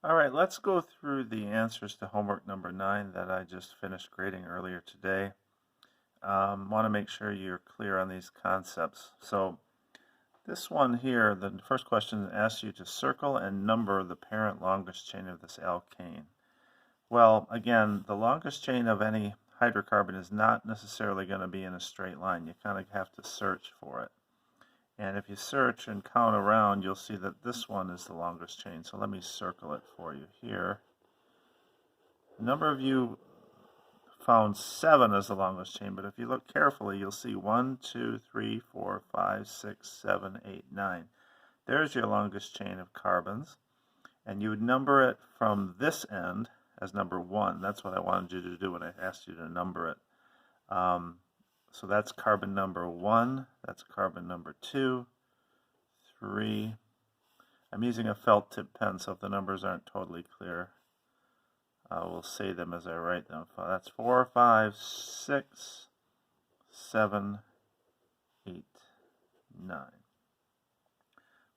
All right, let's go through the answers to homework number 9 that I just finished grading earlier today. Want to make sure you're clear on these concepts. So this one here, the first question asks you to circle and number the parent longest chain of this alkane. Well, again, the longest chain of any hydrocarbon is not necessarily going to be in a straight line. You kind of have to search for it. And if you search and count around, you'll see that this one is the longest chain. So let me circle it for you here. A number of you found 7 as the longest chain, but if you look carefully, you'll see 1, 2, 3, 4, 5, 6, 7, 8, 9. There's your longest chain of carbons. And you would number it from this end as number 1. That's what I wanted you to do when I asked you to number it. So that's carbon number 1, that's carbon number 2, 3. I'm using a felt tip pen, so if the numbers aren't totally clear, I will say them as I write them. That's 4, 5, 6, 7, 8, 9.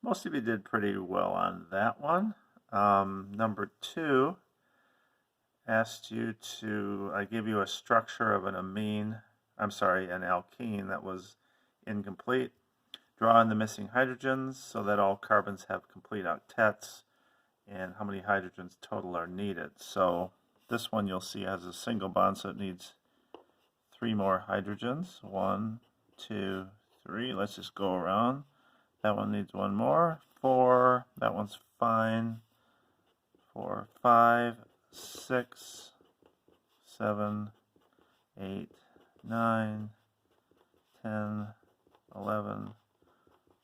Most of you did pretty well on that one. Number 2 asked you to, I give you a structure of an amine, an alkene that was incomplete. Draw in the missing hydrogens so that all carbons have complete octets and how many hydrogens total are needed. So this one you'll see has a single bond, so it needs 3 more hydrogens. 1, 2, 3. Let's just go around. That one needs 1 more. 4. That one's fine. 4, 5, 6, 7, 8, 9, 10, 11,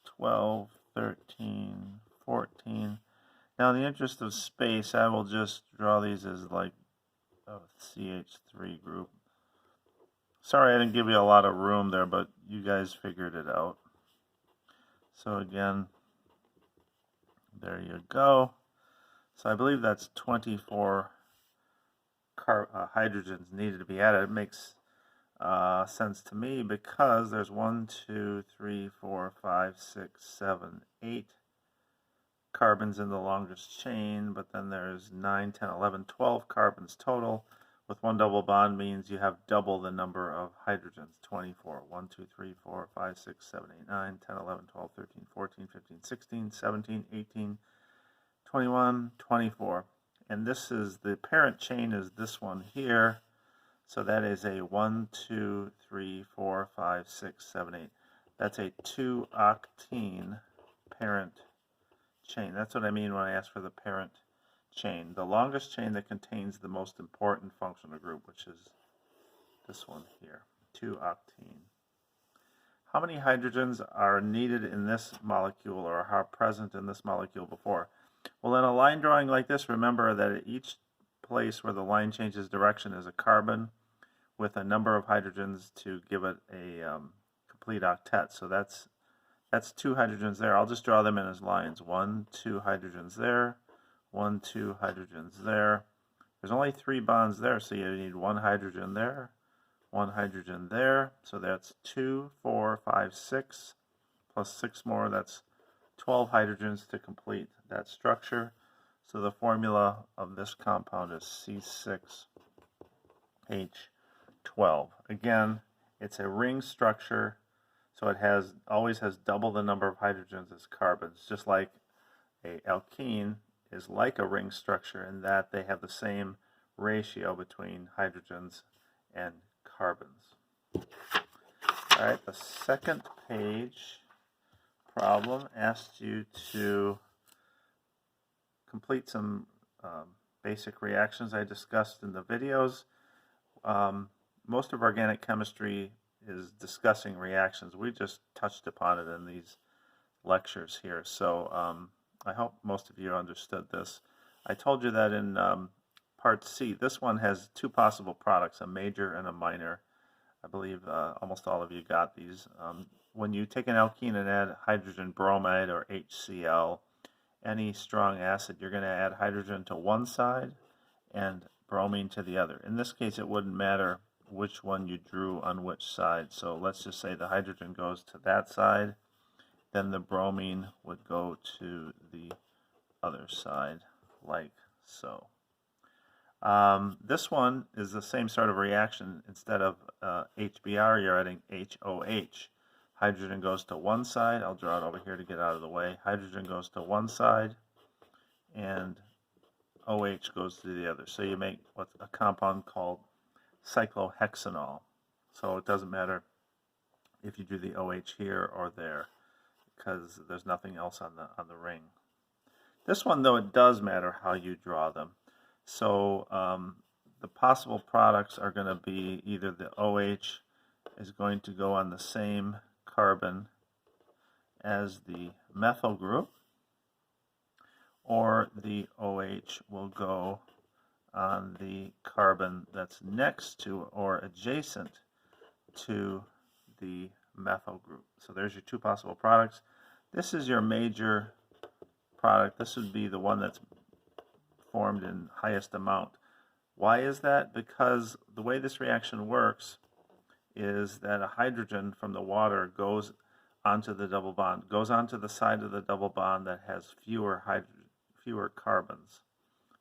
12, 13, 14. Now, in the interest of space, I will just draw these as like a CH3 group. Sorry I didn't give you a lot of room there, but you guys figured it out. So again, there you go. So I believe that's 24 hydrogens needed to be added. It makes sense to me because there's 1, 2, 3, 4, 5, 6, 7, 8 carbons in the longest chain, but then there's 9, 10, 11, 12 carbons total. With 1 double bond means you have double the number of hydrogens, 24. 1, 2, 3, 4, 5, 6, 7, 8, 9, 10, 11, 12, 13, 14, 15, 16, 17, 18, 21, 24. And this is, the parent chain is this one here. So that is a 1, 2, 3, 4, 5, 6, 7, 8. That's a 2-octene parent chain. That's what I mean when I ask for the parent chain. The longest chain that contains the most important functional group, which is this one here, 2-octene. How many hydrogens are needed in this molecule or are present in this molecule before? Well, in a line drawing like this, remember that at each place where the line changes direction is a carbon with a number of hydrogens to give it a complete octet. So that's 2 hydrogens there. I'll just draw them in as lines. 1, 2 hydrogens there. 1, 2 hydrogens there. There's only 3 bonds there, so you need 1 hydrogen there, 1 hydrogen there. So that's 2, 4, 5, 6, plus 6 more. That's 12 hydrogens to complete that structure. So the formula of this compound is C6H12. Again, it's a ring structure, so it always has double the number of hydrogens as carbons, just like a alkene is like a ring structure in that they have the same ratio between hydrogens and carbons. All right, the second page problem asked you to complete some basic reactions I discussed in the videos. Most of organic chemistry is discussing reactions. We just touched upon it in these lectures here. So I hope most of you understood this. I told you that in part C, this one has 2 possible products, a major and a minor. I believe almost all of you got these. When you take an alkene and add hydrogen bromide or HCl, any strong acid, you're going to add hydrogen to one side and bromine to the other. In this case, it wouldn't matter which one you drew on which side. So let's just say the hydrogen goes to that side, then the bromine would go to the other side, like so. This one is the same sort of reaction. Instead of HBr, you're adding HOH. Hydrogen goes to one side. I'll draw it over here to get out of the way. Hydrogen goes to one side, and OH goes to the other. So you make what's a compound called cyclohexanol. So it doesn't matter if you do the OH here or there, because there's nothing else on the ring. This one, though, it does matter how you draw them. So the possible products are going to be either the OH is going to go on the same carbon as the methyl group, or the OH will go on the carbon that's next to or adjacent to the methyl group. So there's your two possible products. This is your major product. This would be the one that's formed in highest amount. Why is that? Because the way this reaction works is that a hydrogen from the water goes onto the double bond, goes onto the side of the double bond that has fewer carbons,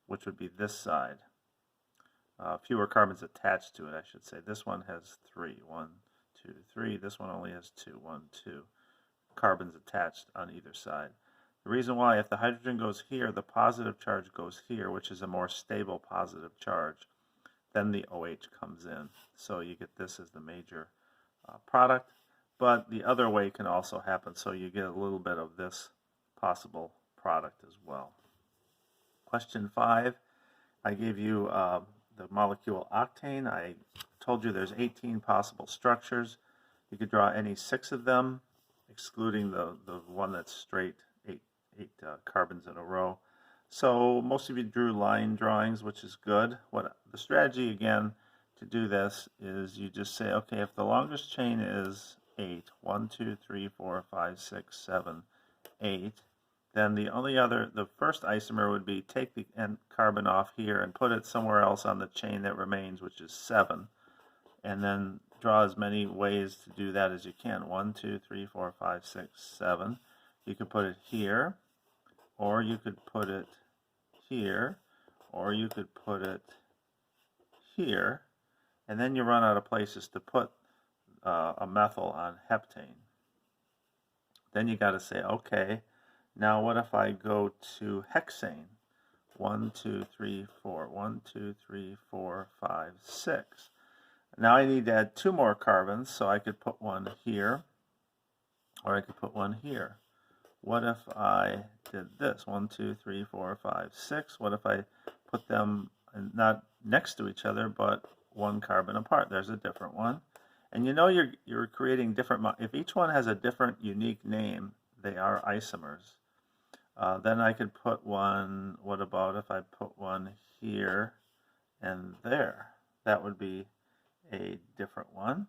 which would be this side. Fewer carbons attached to it, I should say. This one has 3. 1, 2, 3. This one only has 2. 1, 2 carbons attached on either side. The reason why, if the hydrogen goes here, the positive charge goes here, which is a more stable positive charge. Then the OH comes in. So you get this as the major product. But the other way can also happen, so you get a little bit of this possible product as well. Question 5, I gave you the molecule octane. I told you there's 18 possible structures. You could draw any 6 of them, excluding the one that's straight, 8 carbons in a row. So most of you drew line drawings, which is good. What the strategy again to do this is you just say, okay, if the longest chain is 8, 1, 2, 3, 4, 5, 6, 7, 8, then the first isomer would be take the end carbon off here and put it somewhere else on the chain that remains, which is 7, and then draw as many ways to do that as you can. 1, 2, 3, 4, 5, 6, 7. You could put it here, or you could put it here, or you could put it here, and then you run out of places to put a methyl on heptane. Then you got to say, okay, now what if I go to hexane? 1, 2, 3, 4. 1, 2, 3, 4, 5, 6. Now I need to add 2 more carbons, so I could put one here, or I could put one here. What if I did this? 1, 2, 3, 4, 5, 6. What if I put them not next to each other, but 1 carbon apart? There's a different one. And you know you're creating different, if each one has a different unique name, they are isomers. Then I could put one, what about if I put one here and there? That would be a different one.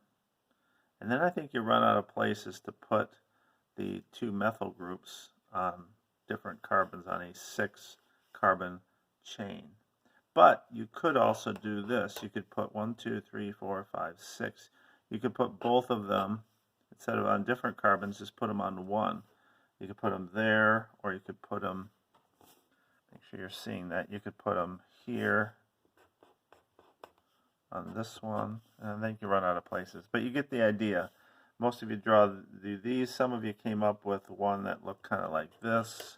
And then I think you run out of places to put the 2 methyl groups on different carbons on a 6 carbon chain. But you could also do this. You could put 1, 2, 3, 4, 5, 6. You could put both of them, instead of on different carbons, just put them on one. You could put them there, or you could put them, make sure you're seeing that, you could put them here on this one, and then you can run out of places. But you get the idea. Most of you draw these. Some of you came up with one that looked kind of like this.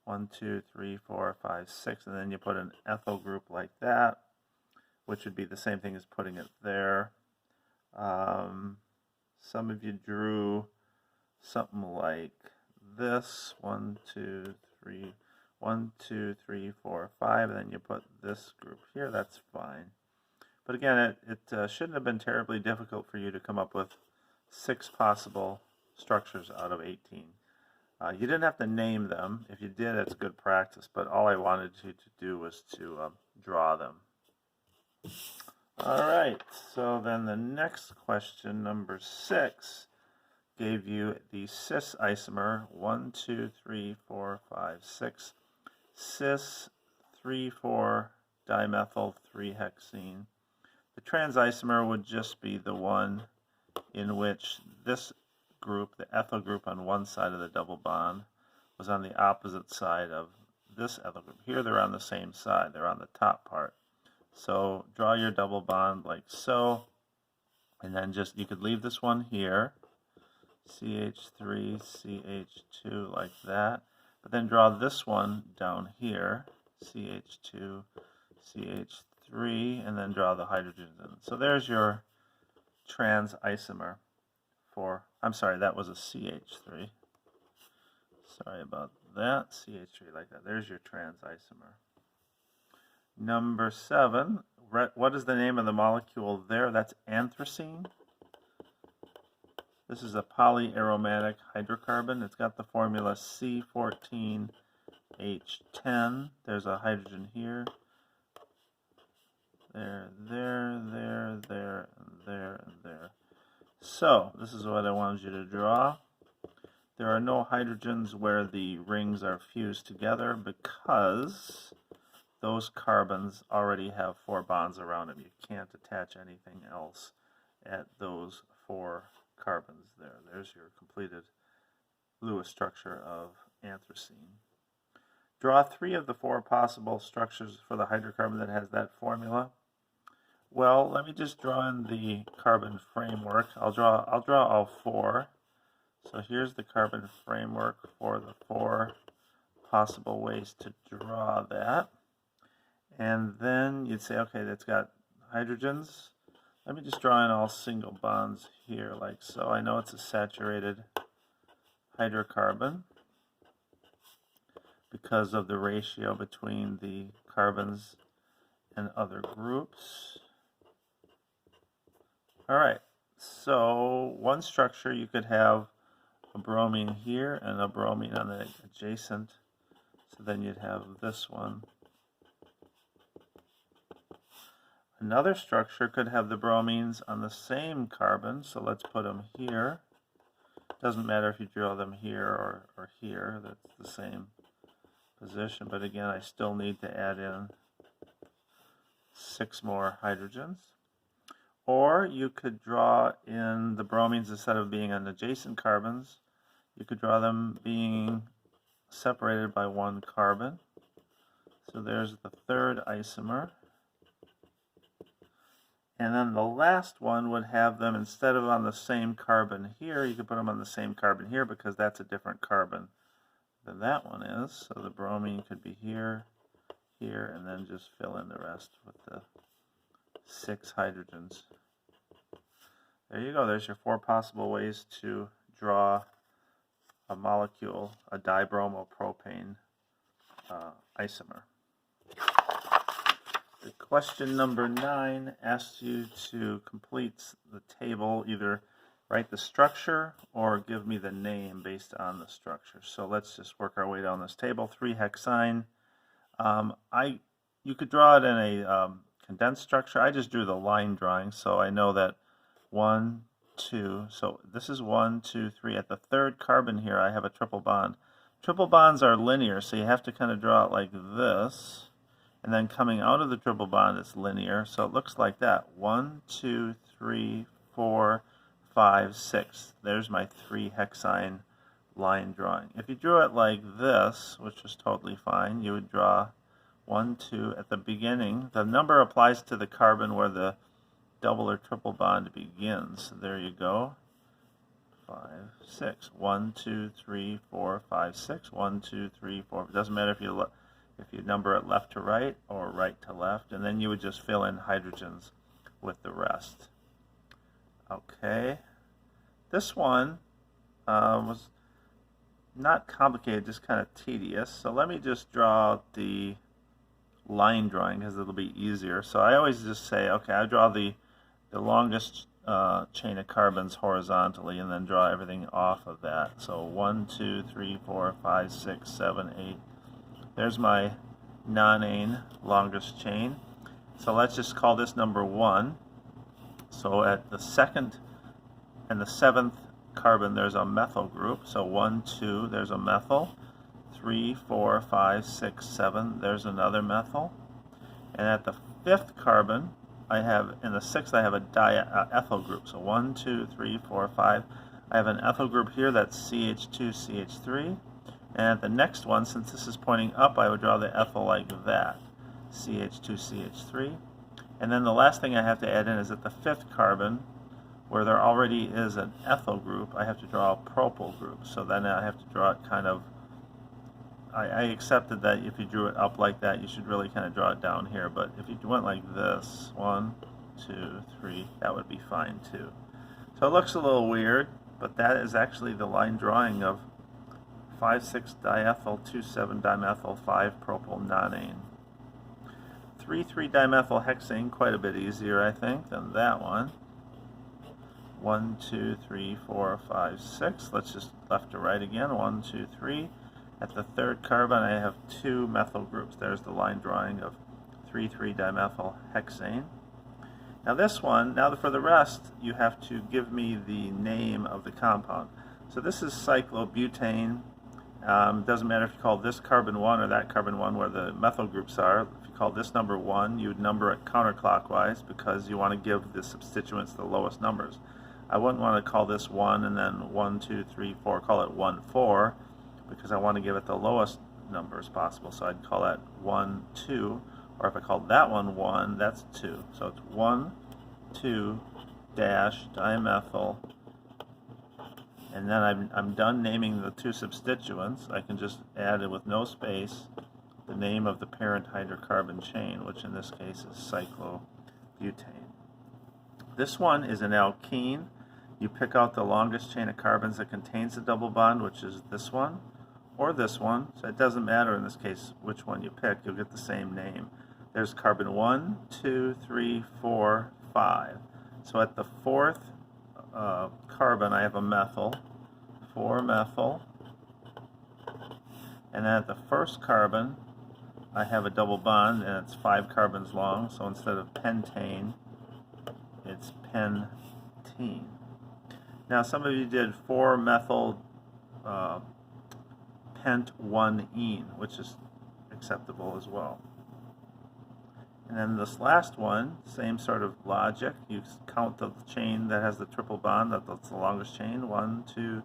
1, 2, 3, 4, 5, 6, and then you put an ethyl group like that, which would be the same thing as putting it there. Some of you drew something like this. 1, 2, 3, 1, 2, 3, 4, 5, and then you put this group here. That's fine. But again, it shouldn't have been terribly difficult for you to come up with 6 possible structures out of 18. You didn't have to name them. If you did, it's good practice, but all I wanted you to do was to draw them. All right, so then the next question, number 6, gave you the cis isomer 1, 2, 3, 4, 5, 6, cis 3, 4 dimethyl 3-hexene. The trans isomer would just be the one in which this group, the ethyl group on one side of the double bond, was on the opposite side of this ethyl group. Here they're on the same side, they're on the top part. So draw your double bond like so, and then just, you could leave this one here, CH3, CH2 like that, but then draw this one down here, CH2, CH3, and then draw the hydrogens in. So there's your trans isomer for, I'm sorry, that was a CH3. Sorry about that, CH3 like that. There's your trans isomer. Number 7, what is the name of the molecule there? That's anthracene. This is a polyaromatic hydrocarbon. It's got the formula C14H10. There's a hydrogen here. There, and there. So, this is what I wanted you to draw. There are no hydrogens where the rings are fused together because those carbons already have 4 bonds around them. You can't attach anything else at those 4 carbons there. There's your completed Lewis structure of anthracene. Draw 3 of the 4 possible structures for the hydrocarbon that has that formula. Well, let me just draw in the carbon framework. I'll draw all 4. So here's the carbon framework for the 4 possible ways to draw that. And then you'd say, okay, that's got hydrogens. Let me just draw in all single bonds here like so. I know it's a saturated hydrocarbon because of the ratio between the carbons and other groups. All right, so one structure, you could have a bromine here and a bromine on the adjacent. So then you'd have this one. Another structure could have the bromines on the same carbon, so let's put them here. Doesn't matter if you draw them here or here, that's the same position, but again, I still need to add in 6 more hydrogens. Or you could draw in the bromines, instead of being on adjacent carbons, you could draw them being separated by 1 carbon. So there's the 3rd isomer. And then the last one would have them, instead of on the same carbon here, you could put them on the same carbon here because that's a different carbon than that one is. So the bromine could be here, here, and then just fill in the rest with the 6 hydrogens. There you go. There's your 4 possible ways to draw a molecule, a dibromopropane isomer. The question number 9 asks you to complete the table, either write the structure or give me the name based on the structure. So let's just work our way down this table. 3-hexyne. You could draw it in a condensed structure. I just drew the line drawing, so I know that 1, 2, so this is 1, 2, 3. At the 3rd carbon here, I have a triple bond. Triple bonds are linear, so you have to kind of draw it like this. And then coming out of the triple bond, it's linear, so it looks like that. 1, 2, 3, 4, 5, 6. There's my 3-hexyne line drawing. If you drew it like this, which is totally fine, you would draw 1, 2 at the beginning. The number applies to the carbon where the double or triple bond begins. So there you go. 5, 6. 1, 2, 3, 4, 5, 6. 1, 2, 3, 4. It doesn't matter if you number it left to right or right to left, and then you would just fill in hydrogens with the rest. Okay, this one was not complicated, just kind of tedious. So let me just draw the line drawing because it'll be easier. So I always just say, okay, I draw the longest chain of carbons horizontally and then draw everything off of that. So 1, 2, 3, 4, 5, 6, 7, 8. There's my nonane longest chain. So let's just call this number 1. So at the 2nd and the 7th carbon, there's a methyl group. So 1, 2, there's a methyl. 3, 4, 5, 6, 7, there's another methyl. And at the 5th carbon, I have, in the 6th, I have a diethyl group. So 1, 2, 3, 4, 5. I have an ethyl group here, that's CH2, CH3. And the next one, since this is pointing up, I would draw the ethyl like that, CH2CH3. And then the last thing I have to add in is at the fifth carbon, where there already is an ethyl group, I have to draw a propyl group. So then I have to draw it kind of, I accepted that if you drew it up like that, you should really kind of draw it down here. But if you went like this, 1, 2, 3, that would be fine too. So it looks a little weird, but that is actually the line drawing of 5,6-diethyl 2,7-dimethyl 5-propyl nonane. 3,3-dimethyl hexane, quite a bit easier, I think, than that one. 1, 2, 3, 4, 5, 6. Let's just left to right again. 1, 2, 3. At the third carbon, I have 2 methyl groups. There's the line drawing of 3,3-dimethyl hexane. Now this one, now for the rest, you have to give me the name of the compound. So this is cyclobutane. Doesn't matter if you call this carbon 1 or that carbon 1 where the methyl groups are. If you call this number 1, you would number it counterclockwise because you want to give the substituents the lowest numbers. I wouldn't want to call this 1 and then 1, 2, 3, 4, call it 1, 4, because I want to give it the lowest numbers possible. So I'd call that 1, 2, or if I called that one 1, that's 2. So it's 1, 2, dash, dimethyl, and then I'm done naming the 2 substituents. I can just add it with no space the name of the parent hydrocarbon chain, which in this case is cyclobutane. This one is an alkene. You pick out the longest chain of carbons that contains the double bond, which is this one or this one. So it doesn't matter in this case which one you pick, you'll get the same name. There's carbon 1, 2, 3, 4, 5. So at the fourth carbon, I have a methyl, 4-methyl. And then at the first carbon, I have a double bond, and it's 5 carbons long. So instead of pentane, it's pentene. Now, some of you did 4-methyl pent-1-ene, which is acceptable as well. And then this last one, same sort of logic. You count the chain that has the triple bond, that's the longest chain. 1, 2,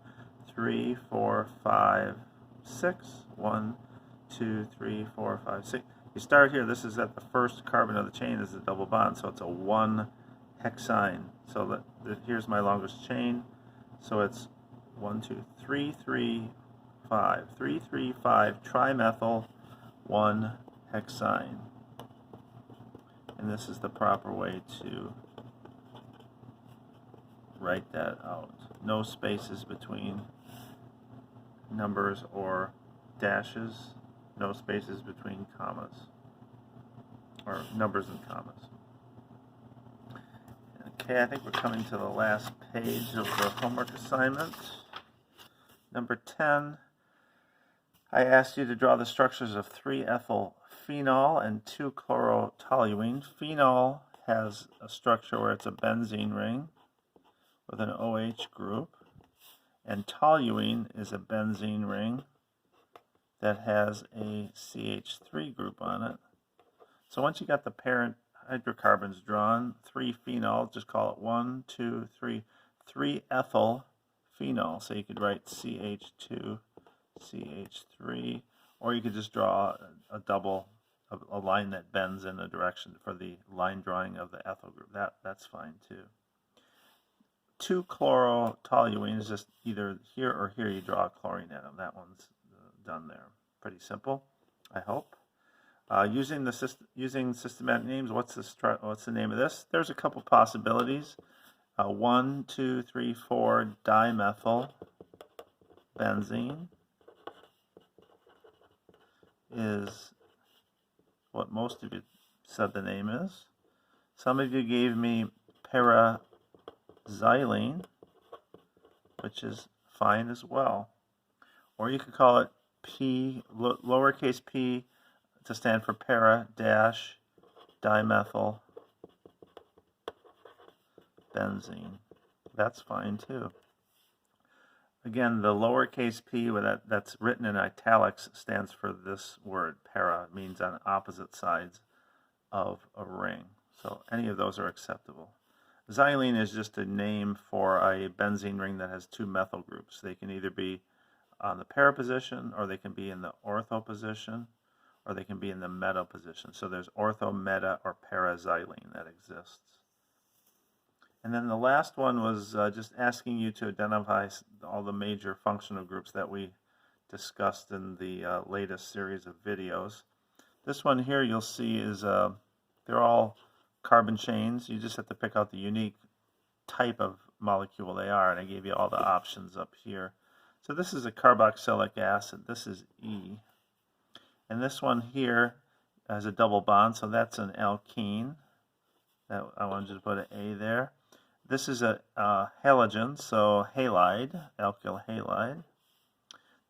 3, 4, 5, 6. 1, 2, 3, 4, 5, 6. You start here, this is at the first carbon of the chain is a double bond, so it's a 1-hexyne. So here's my longest chain. So it's 1, 2, 3, 3, 5. 3, 3, 5, trimethyl 1-hexyne. And this is the proper way to write that out. No spaces between numbers or dashes, no spaces between commas, or numbers and commas. Okay, I think we're coming to the last page of the homework assignment. Number 10, I asked you to draw the structures of 3-ethyl phenol and 2-chlorotoluene. Phenol has a structure where it's a benzene ring with an OH group, and toluene is a benzene ring that has a CH3 group on it. So once you got the parent hydrocarbons drawn, 3-phenol, just call it 1, 2, 3, 3-ethyl phenol. So you could write CH2, CH3, or you could just draw a line that bends in a direction for the line drawing of the ethyl group. That's fine too. 2-chlorotoluene is just either here or here you draw a chlorine atom. That one's done there. Pretty simple, I hope. Using systematic names, what's the name of this? There's a couple possibilities. 1, 2, 3, 4 dimethyl benzene is what most of you said the name is. Some of you gave me paraxylene, which is fine as well. Or you could call it P, lowercase p, to stand for para-dimethyl benzene. That's fine too. Again, the lowercase p that's written in italics stands for this word. Para means on opposite sides of a ring. So any of those are acceptable. Xylene is just a name for a benzene ring that has 2 methyl groups. They can either be on the para position, or they can be in the ortho position, or they can be in the meta position. So there's ortho, meta, or paraxylene that exists. And then the last one was just asking you to identify all the major functional groups that we discussed in the latest series of videos. This one here you'll see is they're all carbon chains. You just have to pick out the unique type of molecule they are, and I gave you all the options up here. So this is a carboxylic acid. This is E. And this one here has a double bond, so that's an alkene. I wanted to put an A there. This is a halogen, so halide, alkyl halide.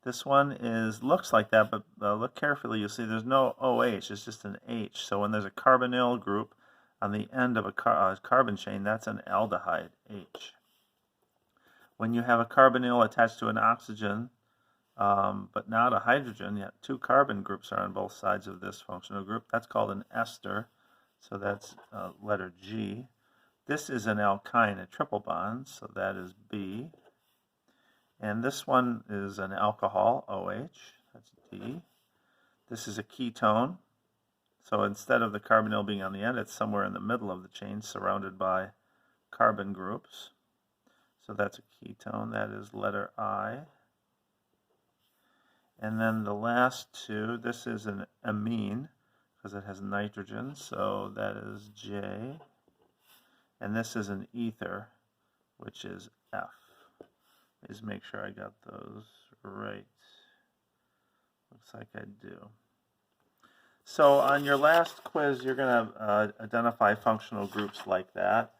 This one looks like that, but look carefully. You'll see there's no OH, it's just an H. So when there's a carbonyl group on the end of a carbon chain, that's an aldehyde, H. When you have a carbonyl attached to an oxygen, but not a hydrogen, yet two carbon groups are on both sides of this functional group, that's called an ester. So that's letter G. This is an alkyne, a triple bond, so that is B. And this one is an alcohol, OH, that's D. This is a ketone. So instead of the carbonyl being on the end, it's somewhere in the middle of the chain, surrounded by carbon groups. So that's a ketone, that is letter I. And then the last two, this is an amine, because it has nitrogen, so that is J. And this is an ether, which is F. Just make sure I got those right. Looks like I do. So on your last quiz, you're going to identify functional groups like that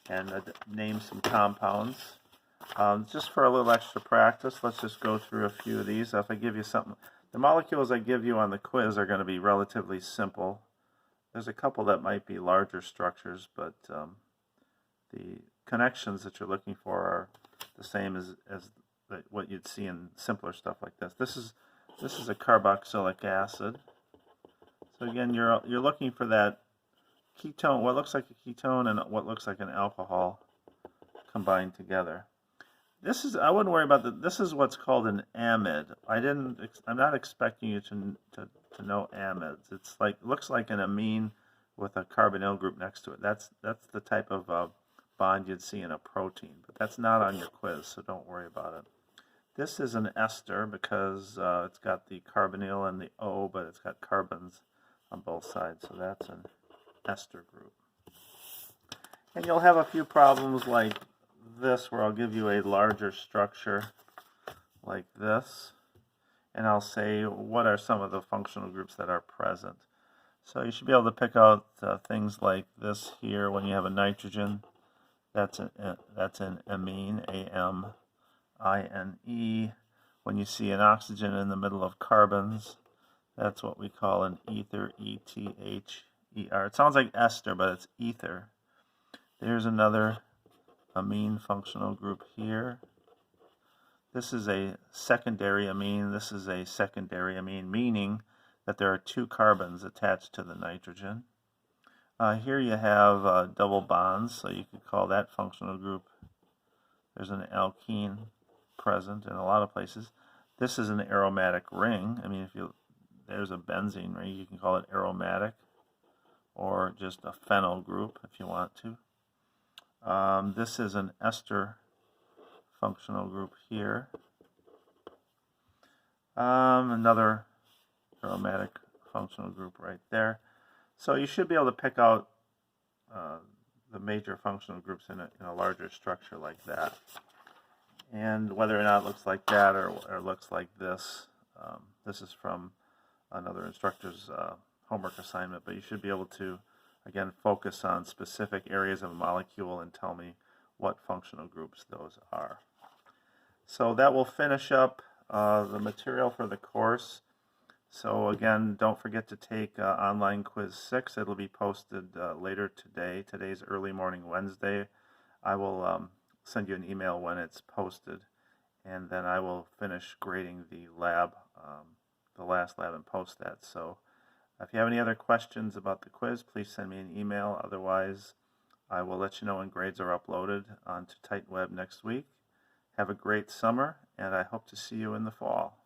and name some compounds. Just for a little extra practice, let's just go through a few of these. If I give you something, the molecules I give you on the quiz are going to be relatively simple. There's a couple that might be larger structures, but the connections that you're looking for are the same as what you'd see in simpler stuff like this. This is a carboxylic acid. So again, you're looking for that ketone, what looks like a ketone and what looks like an alcohol combined together. I wouldn't worry about that. This is what's called an amide. I'm not expecting you to know amides. It's looks like an amine with a carbonyl group next to it. That's the type of bond you'd see in a protein, but that's not on your quiz, so don't worry about it. This is an ester because it's got the carbonyl and the O, but it's got carbons on both sides, so that's an ester group. And you'll have a few problems like this, where I'll give you a larger structure like this, and I'll say what are some of the functional groups that are present. So you should be able to pick out things like this here. When you have a nitrogen, that's an amine, A-M-I-N-E. When you see an oxygen in the middle of carbons, that's what we call an ether, E-T-H-E-R. It sounds like ester, but it's ether. There's another amine functional group here. This is a secondary amine. This is a secondary amine, meaning that there are two carbons attached to the nitrogen. Here you have double bonds, so you could call that functional group. There's an alkene present in a lot of places. This is an aromatic ring. I mean, there's a benzene ring, you can call it aromatic, or just a phenyl group if you want to. This is an ester functional group here. Another aromatic functional group right there. So you should be able to pick out the major functional groups in a larger structure like that. And whether or not it looks like that or looks like this, this is from another instructor's homework assignment, but you should be able to, again, focus on specific areas of a molecule and tell me what functional groups those are. So that will finish up the material for the course. So again, don't forget to take online quiz 6. It'll be posted later today. Today's early morning Wednesday. I will send you an email when it's posted, and then I will finish grading the lab, the last lab, and post that. So if you have any other questions about the quiz, please send me an email. Otherwise, I will let you know when grades are uploaded onto TitanWeb next week. Have a great summer, and I hope to see you in the fall.